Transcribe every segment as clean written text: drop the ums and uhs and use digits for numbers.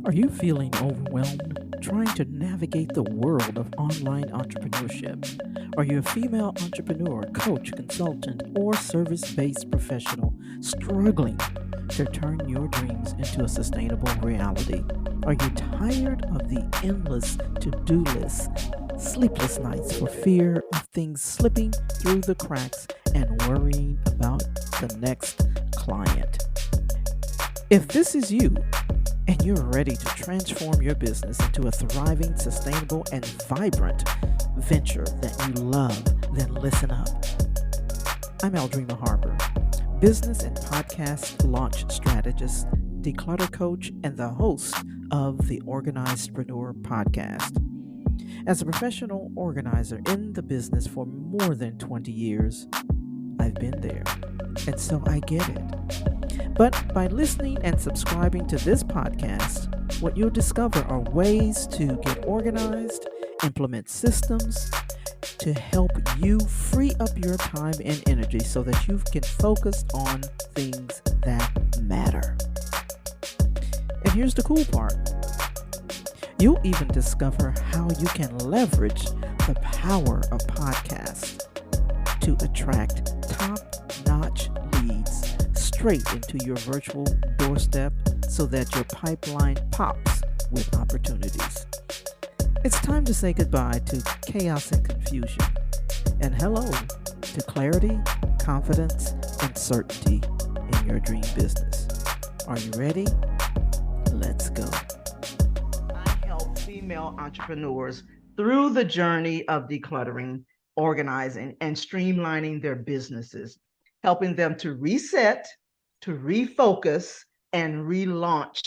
Are you feeling overwhelmed trying to navigate the world of online entrepreneurship? Are you a female entrepreneur, coach, consultant, or service based professional struggling to turn your dreams into a sustainable reality? Are you tired of the endless to do lists, sleepless nights for fear of things slipping through the cracks, and worrying about the next client? If this is you, and you're ready to transform your business into a thriving, sustainable, and vibrant venture that you love, then listen up. I'm Eldrima Harper, business and podcast launch strategist, declutter coach, and the host of the Organizedpreneur podcast. As a professional organizer in the business for more than 20 years, I've been there, and so I get it. But by listening and subscribing to this podcast, what you'll discover are ways to get organized, implement systems to help you free up your time and energy so that you can focus on things that matter. And here's the cool part. You'll even discover how you can leverage the power of podcasts to attract top-notch leads straight into your virtual doorstep so that your pipeline pops with opportunities. It's time to say goodbye to chaos and confusion, and hello to clarity, confidence, and certainty in your dream business. Are you ready? Let's go. I help female entrepreneurs through the journey of decluttering, organizing, and streamlining their businesses, helping them to reset, to refocus, and relaunch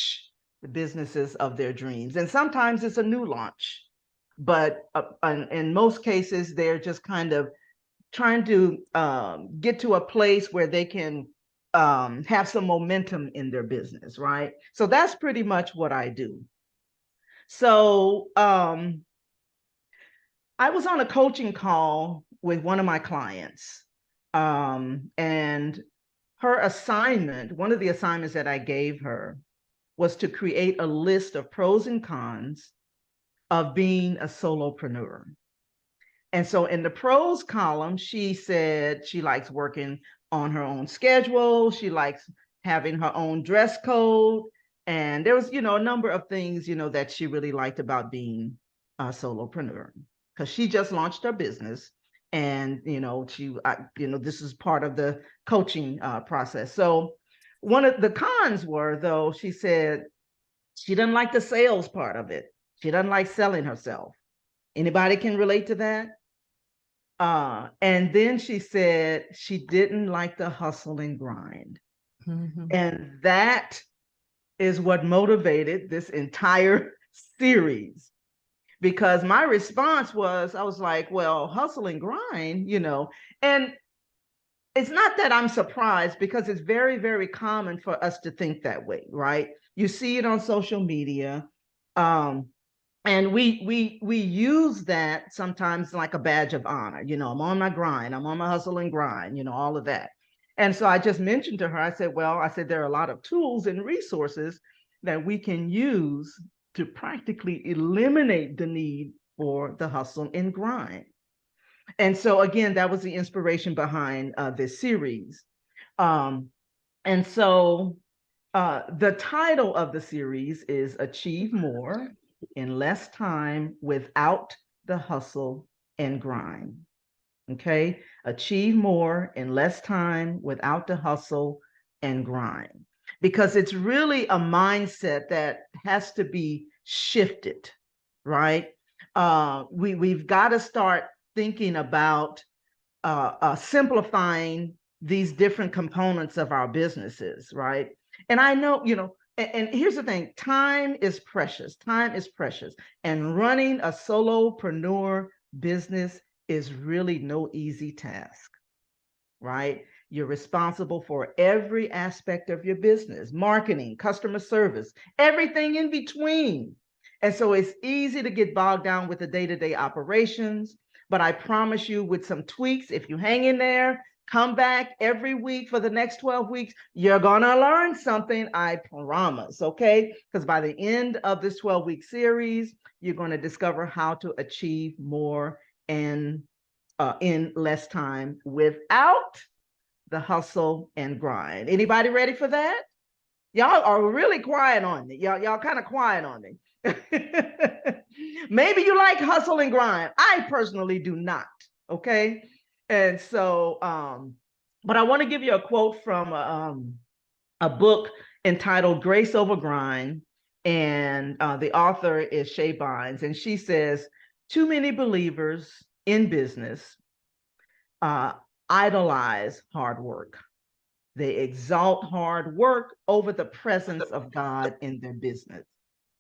the businesses of their dreams. And sometimes it's a new launch, but in most cases, they're just kind of trying to get to a place where they can have some momentum in their business, right? So that's pretty much what I do. So I was on a coaching call with one of my clients, and her assignment, one of the assignments that I gave her, was to create a list of pros and cons of being a solopreneur. And so in the pros column, she said she likes working on her own schedule. She likes having her own dress code. And there was, a number of things, that she really liked about being a solopreneur, because she just launched her business. And, this is part of the coaching process. So one of the cons were, though, she said she doesn't like the sales part of it. She doesn't like selling herself. Anybody can relate to that? And then she said she didn't like the hustle and grind. Mm-hmm. And that is what motivated this entire series. Because my response was, I was like, well, hustle and grind, and it's not that I'm surprised, because it's very, very common for us to think that way, right? You see it on social media, and we use that sometimes like a badge of honor. I'm on my grind, I'm on my hustle and grind, all of that. And so I just mentioned to her, I said, there are a lot of tools and resources that we can use to practically eliminate the need for the hustle and grind. And so again, that was the inspiration behind this series. And so the title of the series is Achieve More in Less Time Without the Hustle and Grind. Okay, achieve more in less time without the hustle and grind. Because it's really a mindset that has to be shifted, right? We've got to start thinking about simplifying these different components of our businesses, right? And I know, and here's the thing, time is precious. Time is precious. And running a solopreneur business is really no easy task, right? You're responsible for every aspect of your business, marketing, customer service, everything in between. And so it's easy to get bogged down with the day-to-day operations, but I promise you, with some tweaks, if you hang in there, Come back every week for the next 12 weeks. You're going to learn something, I promise, okay? Because by the end of this 12-week series, you're going to discover how to achieve more and in less time without the hustle and grind. Anybody ready for that? Y'all are really quiet on me. Y'all kind of quiet on me. Maybe you like hustle and grind. I personally do not. Okay. And so, but I want to give you a quote from a book entitled Grace Over Grind. And the author is Shay Bynes. And she says, too many believers in business uh, idolize hard work. They exalt hard work over the presence of God in their business,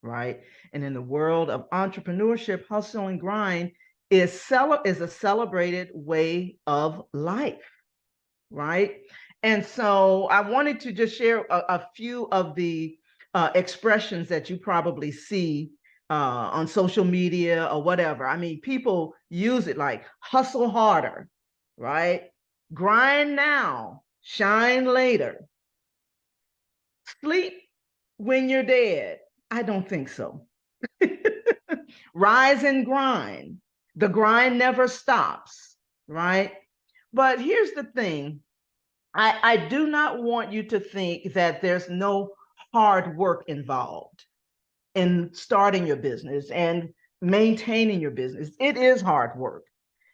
right? And in the world of entrepreneurship, hustle and grind is a celebrated way of life, right? And so I wanted to just share a few of the expressions that you probably see on social media or whatever. I mean, people use it like hustle harder, right? Grind now, shine later. Sleep when you're dead. I don't think so. Rise and grind. The grind never stops, right? But here's the thing. I do not want you to think that there's no hard work involved in starting your business and maintaining your business. It is hard work.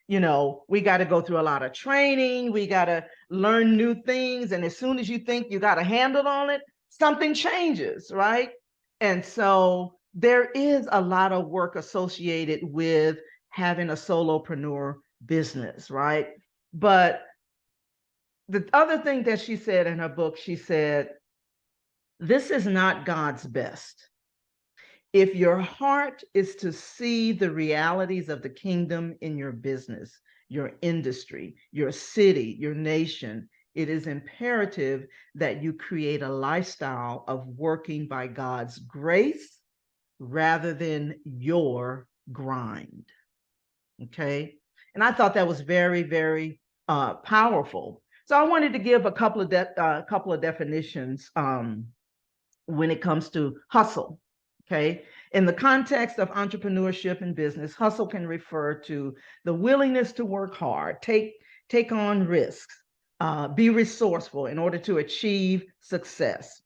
You know, we got to go through a lot of training. We got to learn new things. And as soon as you think you got a handle on it, something changes, right? And so there is a lot of work associated with having a solopreneur business, right? But the other thing that she said in her book, she said, this is not God's best. If your heart is to see the realities of the kingdom in your business, your industry, your city, your nation, it is imperative that you create a lifestyle of working by God's grace rather than your grind. Okay. And I thought that was very, very powerful. So I wanted to give a couple of definitions when it comes to hustle. Okay. In the context of entrepreneurship and business, hustle can refer to the willingness to work hard, take on risks, be resourceful in order to achieve success.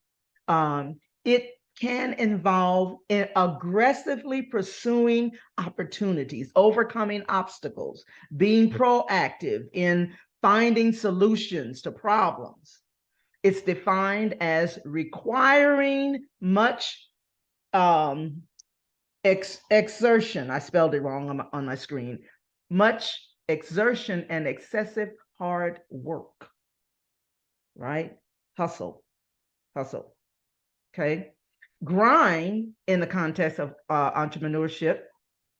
It can involve in aggressively pursuing opportunities, overcoming obstacles, being proactive in finding solutions to problems. It's defined as requiring much exertion. I spelled it wrong on my screen. Much exertion and excessive hard work, right? Hustle. Okay. Grind in the context of entrepreneurship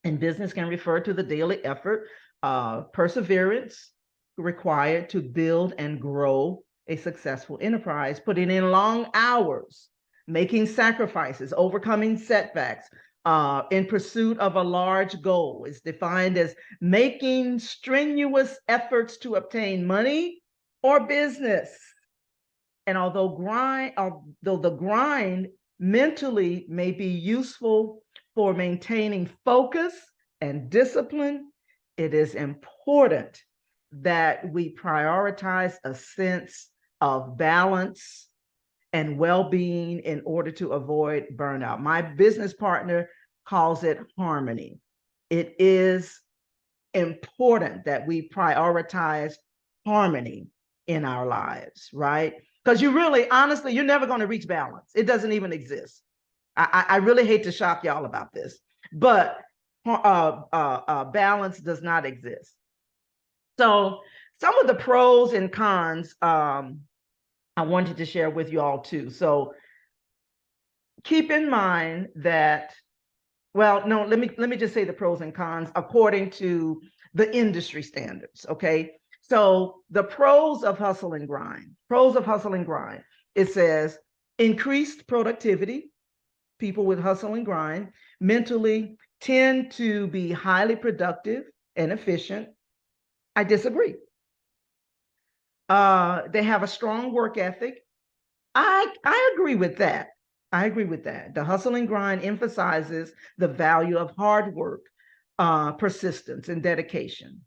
and business can refer to the daily effort, perseverance required to build and grow a successful enterprise, putting in long hours, making sacrifices, overcoming setbacks in pursuit of a large goal. Is defined as making strenuous efforts to obtain money or business. And although the grind mentally may be useful for maintaining focus and discipline, it is important that we prioritize a sense of balance and well-being in order to avoid burnout. My business partner calls it harmony. It is important that we prioritize harmony in our lives, right? Because you really, honestly, you're never going to reach balance. It doesn't even exist. I really hate to shock y'all about this, but balance does not exist. So some of the pros and cons I wanted to share with you all too. So keep in mind that, well, no, let me just say the pros and cons according to the industry standards. Okay. So the pros of hustle and grind, it says increased productivity. People with hustle and grind mentally tend to be highly productive and efficient. I disagree. They have a strong work ethic. I agree with that. I agree with that. The hustle and grind emphasizes the value of hard work, persistence, and dedication.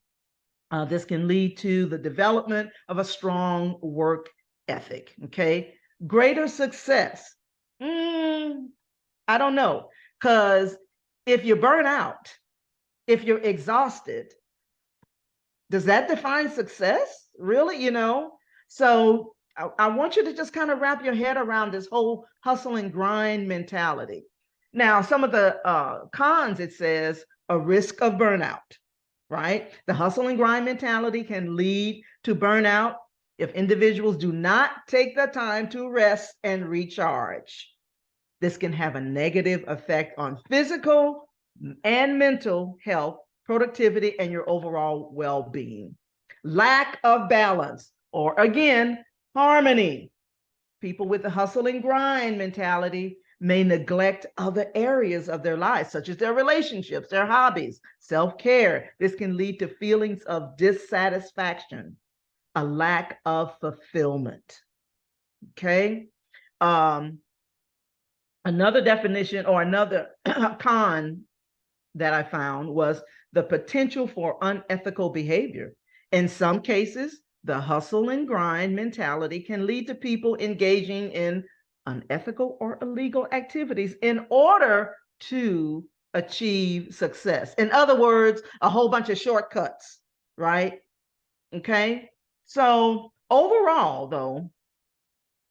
This can lead to the development of a strong work ethic. Okay. Greater success. I don't know. Because if you burn out, if you're exhausted, does that define success? Really? So I want you to just kind of wrap your head around this whole hustle and grind mentality. Now, some of the cons, it says a risk of burnout, right? The hustle and grind mentality can lead to burnout if individuals do not take the time to rest and recharge. This can have a negative effect on physical and mental health, productivity, and your overall well-being. Lack of balance, or again, harmony. People with the hustle and grind mentality may neglect other areas of their lives, such as their relationships, their hobbies, self-care. This can lead to feelings of dissatisfaction, a lack of fulfillment. Okay. Another definition or another con that I found was the potential for unethical behavior. In some cases, the hustle and grind mentality can lead to people engaging in unethical or illegal activities in order to achieve success. In other words, a whole bunch of shortcuts, right? Okay. So overall, though,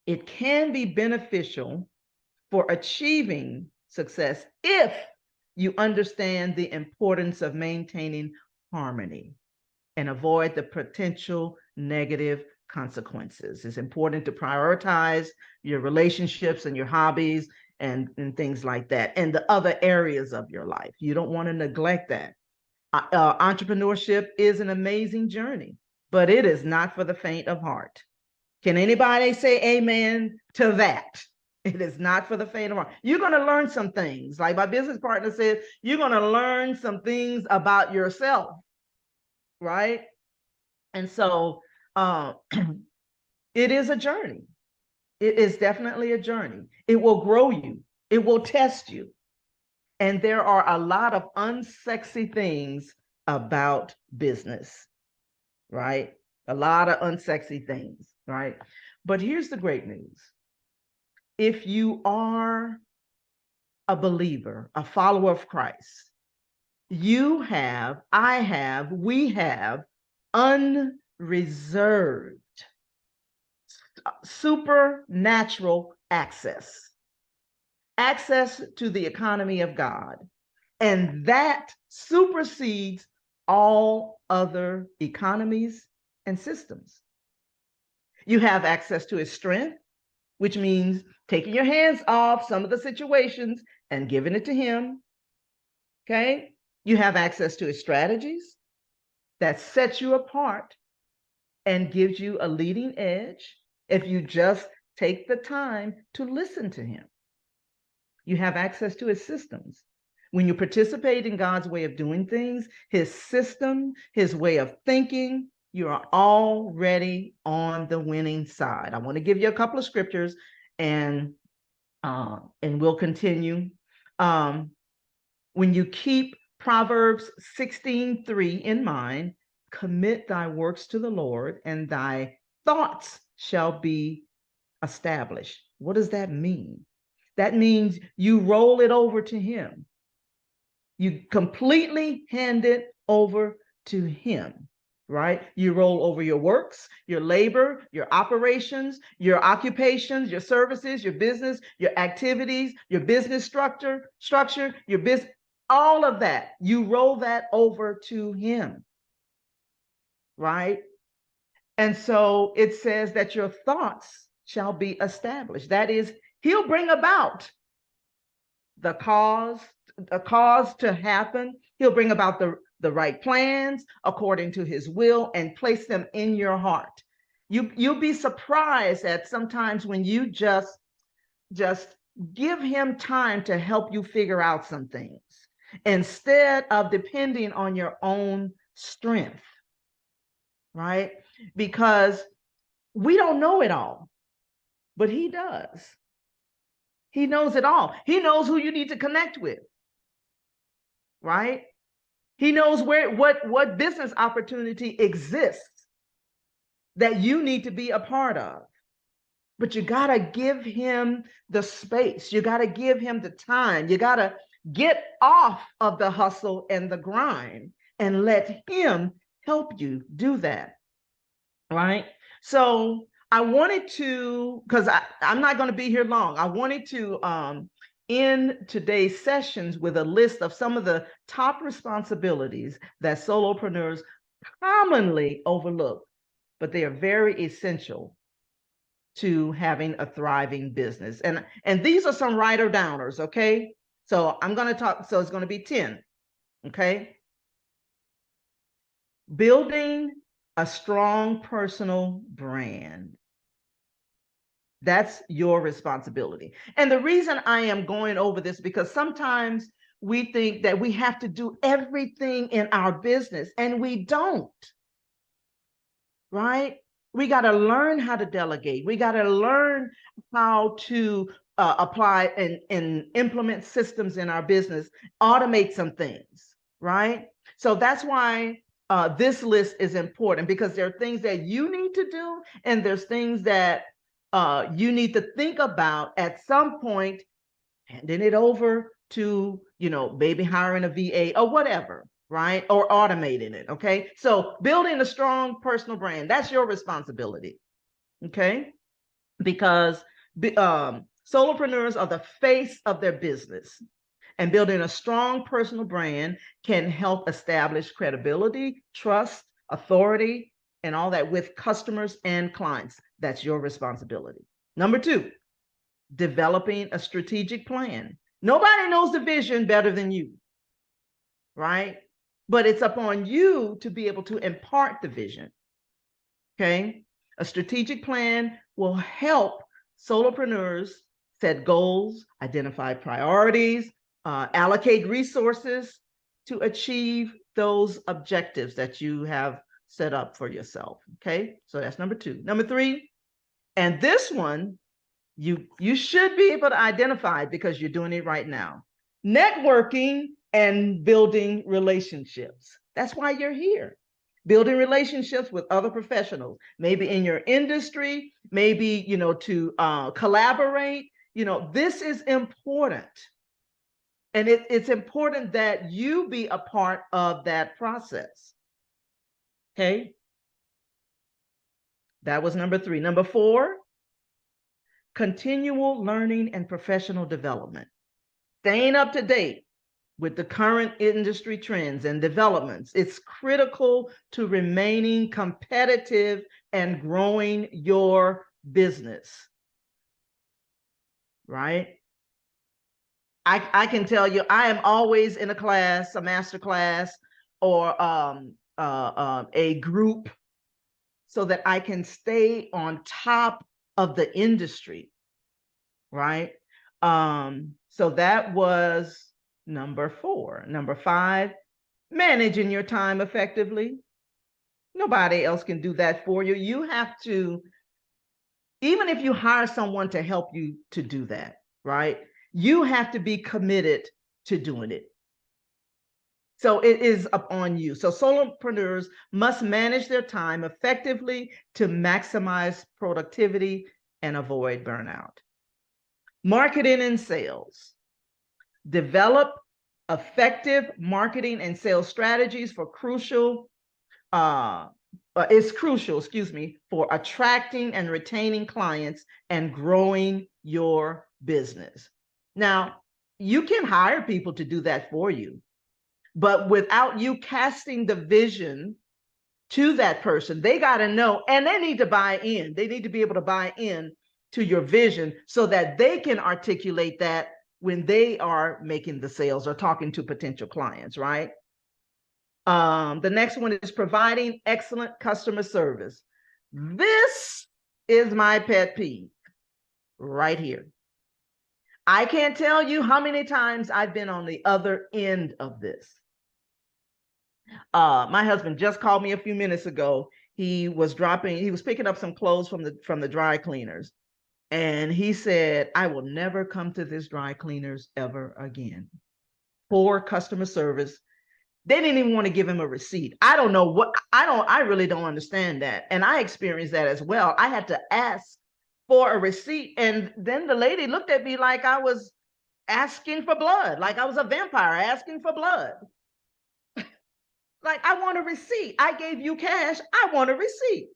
it can be beneficial for achieving success if you understand the importance of maintaining harmony and avoid the potential negative consequences. It's important to prioritize your relationships and your hobbies and things like that, and the other areas of your life. You don't want to neglect that. Entrepreneurship is an amazing journey, but it is not for the faint of heart. Can anybody say amen to that? It is not for the faint of heart. You're going to learn some things. Like my business partner said, you're going to learn some things about yourself, right? And so it is a journey. It is definitely a journey. It will grow you. It will test you. And there are a lot of unsexy things about business, right? A lot of unsexy things, right? But here's the great news. If you are a believer, a follower of Christ, you have, I have, we have unreserved supernatural access to the economy of God. And that supersedes all other economies and systems. You have access to his strength, which means taking your hands off some of the situations and giving it to him. Okay. You have access to his strategies that sets you apart and gives you a leading edge if you just take the time to listen to him. You have access to his systems. When you participate in God's way of doing things, his system, his way of thinking, you are already on the winning side. I want to give you a couple of scriptures and we'll continue. When you keep Proverbs 16:3 in mind, commit thy works to the Lord, and thy thoughts shall be established. What does that mean? That means you roll it over to him. You completely hand it over to him, right? You roll over your works, your labor, your operations, your occupations, your services, your business, your activities, your business structure, your business, all of that. You roll that over to him, right? And so it says that your thoughts shall be established. That is, he'll bring about the cause to happen. He'll bring about the right plans according to his will and place them in your heart. You'll be surprised at sometimes when you just give him time to help you figure out some things instead of depending on your own strength, right? Because We don't know it all, but he does. He knows it all. He knows who you need to connect with, right? He knows what business opportunity exists that you need to be a part of. But you got to give him the space. You got to give him the time. You got to get off of the hustle and the grind and let him help you do that. Right? So I wanted to, because I'm not going to be here long. I wanted to end today's sessions with a list of some of the top responsibilities that solopreneurs commonly overlook, but they are very essential to having a thriving business. And these are some writer downers, okay? So I'm going to talk, so it's going to be 10, okay? Building a strong personal brand. That's your responsibility. And the reason I am going over this, because sometimes we think that we have to do everything in our business, and we don't, right? We got to learn how to delegate. We got to learn how to apply and implement systems in our business, automate some things, right? So that's why this list is important, because there are things that you need to do, and there's things that you need to think about at some point, handing it over to, maybe hiring a VA or whatever, right? Or automating it, okay? So building a strong personal brand, that's your responsibility, okay? Because solopreneurs are the face of their business, and building a strong personal brand can help establish credibility, trust, authority, and all that with customers and clients. That's your responsibility. Number 2, developing a strategic plan. Nobody knows the vision better than you, right? But it's upon you to be able to impart the vision, okay? A strategic plan will help solopreneurs set goals, identify priorities, allocate resources to achieve those objectives that you have set up for yourself, okay? So that's number 2. Number 3, and this one, you should be able to identify because you're doing it right now. Networking and building relationships. That's why you're here. Building relationships with other professionals, maybe in your industry, maybe, to collaborate. This is important. And it's important that you be a part of that process. Okay. That was number 3. Number 4, continual learning and professional development. Staying up to date with the current industry trends and developments. It's critical to remaining competitive and growing your business, right? I can tell you, I am always in a class, a master class, or a group, so that I can stay on top of the industry, right? So that was number 4. Number 5, managing your time effectively. Nobody else can do that for you. You have to, even if you hire someone to help you to do that, right? You have to be committed to doing it. So it is upon you. So solopreneurs must manage their time effectively to maximize productivity and avoid burnout. Marketing and sales. Develop effective marketing and sales strategies for for attracting and retaining clients and growing your business. Now, you can hire people to do that for you, but without you casting the vision to that person, they got to know, and they need to buy in. They need to be able to buy in to your vision so that they can articulate that when they are making the sales or talking to potential clients, right? The next one is providing excellent customer service. This is my pet peeve right here. I can't tell you how many times I've been on the other end of this. My husband just called me a few minutes ago. he was picking up some clothes from the dry cleaners. And he said, I will never come to this dry cleaners ever again. Poor customer service. They didn't even want to give him a receipt. I don't know what, I really don't understand that. And I experienced that as well. I had to ask for a receipt. And then the lady looked at me like I was asking for blood, like I was a vampire asking for blood. Like, I want a receipt. I gave you cash. I want a receipt.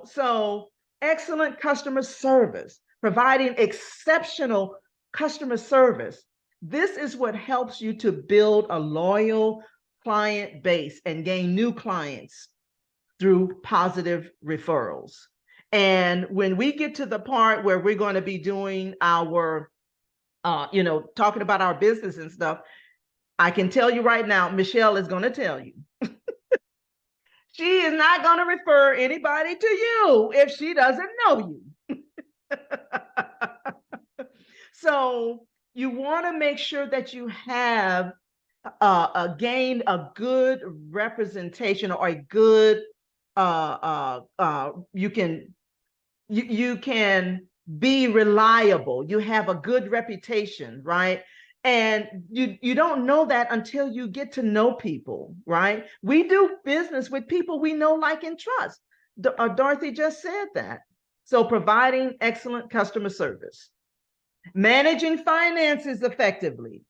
So excellent customer service, providing exceptional customer service. This is what helps you to build a loyal client base and gain new clients through positive referrals. And when we get to the part where we're going to be doing our, talking about our business and stuff, I can tell you right now, Michelle is going to tell you. She is not going to refer anybody to you if she doesn't know you. So you want to make sure that you have gained a good representation, or a good you can be reliable. You have a good reputation, right? And you don't know that until you get to know people, right? We do business with people we know, like, and trust. Dorothy just said that. So providing excellent customer service, managing finances effectively.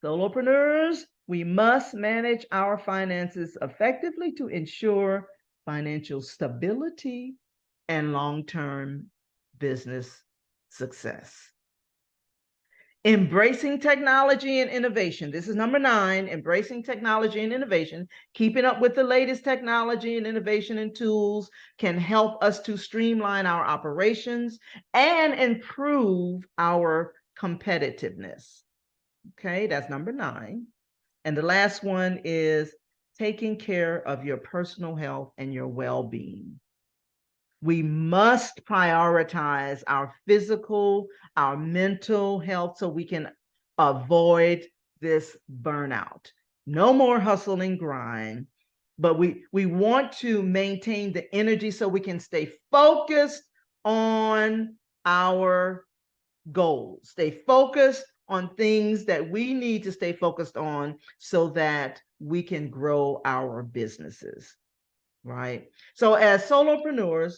Solopreneurs, we must manage our finances effectively to ensure financial stability and long-term business success. Embracing technology and innovation. This is number 9, embracing technology and innovation. Keeping up with the latest technology and innovation and tools can help us to streamline our operations and improve our competitiveness. Okay, that's number 9. And the last one is taking care of your personal health and your well-being. We must prioritize our physical, our mental health, so we can avoid this burnout. No more hustle and grind, but we want to maintain the energy so we can stay focused on our goals, stay focused on things that we need to stay focused on so that we can grow our businesses, right? So as solopreneurs,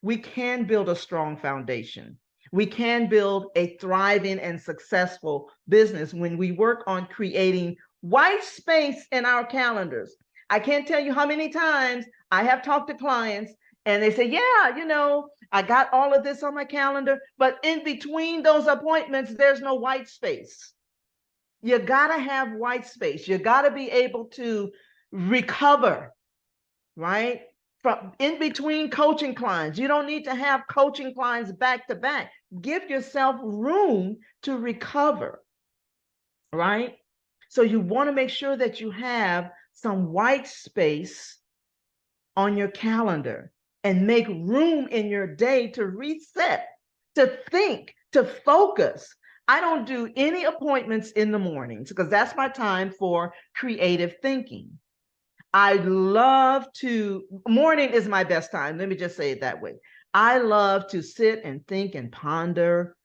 we can build a strong foundation. We can build a thriving and successful business when we work on creating white space in our calendars. I can't tell you how many times I have talked to clients and they say, yeah, I got all of this on my calendar, but in between those appointments, there's no white space. You got to have white space. You got to be able to recover, right? From in between coaching clients. You don't need to have coaching clients back to back. Give yourself room to recover, right? So you want to make sure that you have some white space on your calendar and make room in your day to reset, to think, to focus. I don't do any appointments in the mornings because that's my time for creative thinking. I love morning is my best time. Let me just say it that way. I love to sit and think and ponder,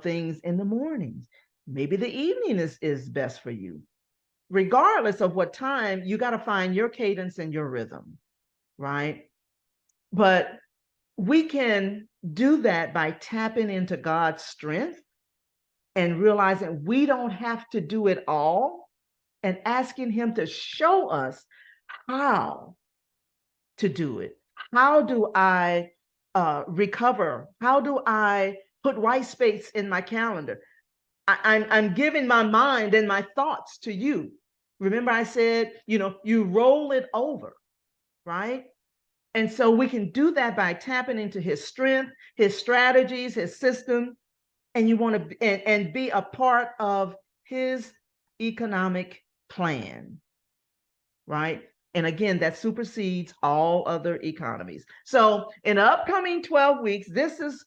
things in the mornings. Maybe the evening is best for you. Regardless of what time, you got to find your cadence and your rhythm, right? But we can do that by tapping into God's strength and realizing we don't have to do it all, and asking him to show us how to do it. How do I recover? How do I put white space in my calendar? I'm giving my mind and my thoughts to you. Remember I said, you roll it over, right? And so we can do that by tapping into his strength, his strategies, his system, and you want to and be a part of his economic plan, right? And again, that supersedes all other economies. So in the upcoming 12 weeks, this is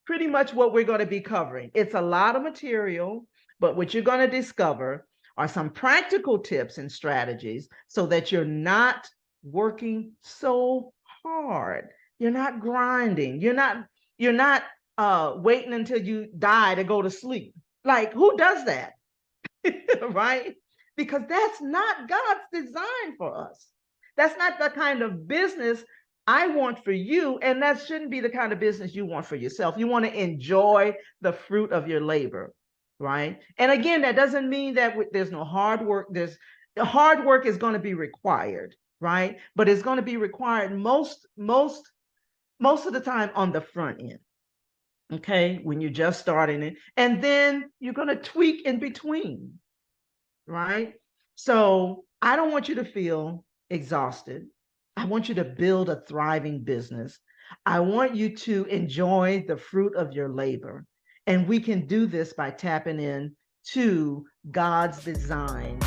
pretty much what we're going to be covering. It's a lot of material, but what you're going to discover are some practical tips and strategies so that you're not working so hard. You're not grinding. You're not waiting until you die to go to sleep. Like, who does that? Right? Because that's not God's design for us. That's not the kind of business I want for you, and that shouldn't be the kind of business you want for yourself. You want to enjoy the fruit of your labor, right? And again, that doesn't mean that there's no hard work. There's the hard work is going to be required, right? But it's going to be required most of the time on the front end. Okay, when you're just starting it, and then you're going to tweak in between, right? So I don't want you to feel exhausted. I want you to build a thriving business. I want you to enjoy the fruit of your labor. And we can do this by tapping in to God's design